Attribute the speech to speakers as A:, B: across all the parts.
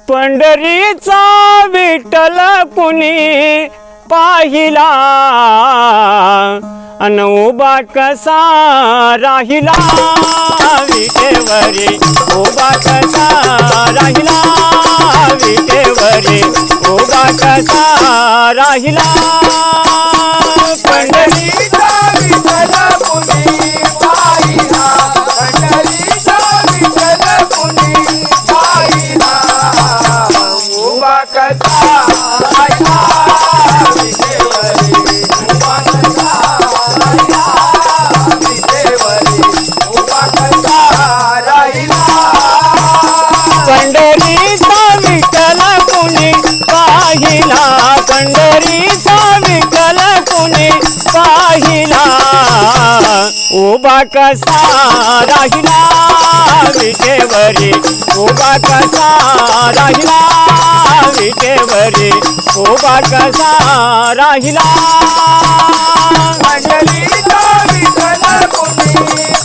A: पंढरीचा विठ्ठल कुणी पाहिला अन उभा कसा राहिला विटेवरी उभा कसा राहिला विटेवरी उभा कसा राहिला
B: पंढरीचा विठ्ठल कुणी पाहिला पंढरीचा विठ्ठल कुणी पाहिला उभा कसा राहिला विटेवरी उभा कसा राहिला विटेवरी उभा कसा राहिला
A: पंढरीचा विठ्ठल कुणी पाहिला पंढरीचा विठ्ठल कुणी पाहिला उभा कसा राहिला विटेवरी उभा कसा राहिला विटेवरी उभा कसा राहिला
B: पंढरीचा विठ्ठल कुणी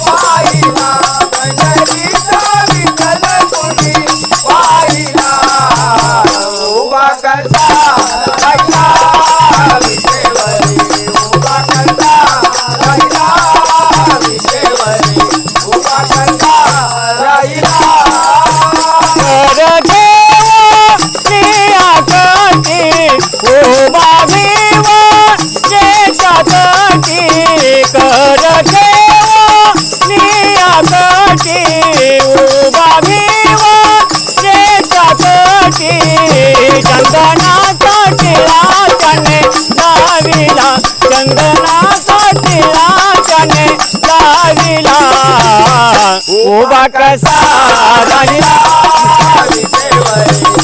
B: पाहिला पंढरीचा विठ्ठल कुणी पाहिला उभा कसा राहिला विटेवरी उभा कसा राहिला विटेवरी उभा कसा राहिला
A: कर देवा नियाकटी उभा देवा जेठाकटी कर देवा नियाकटी उभा देवा जेठाकटी चंदनाचा टिळा त्याने लाविला चंदनाचा टिळा त्याने लाविला उभा कसा राहिला
B: विटेवरी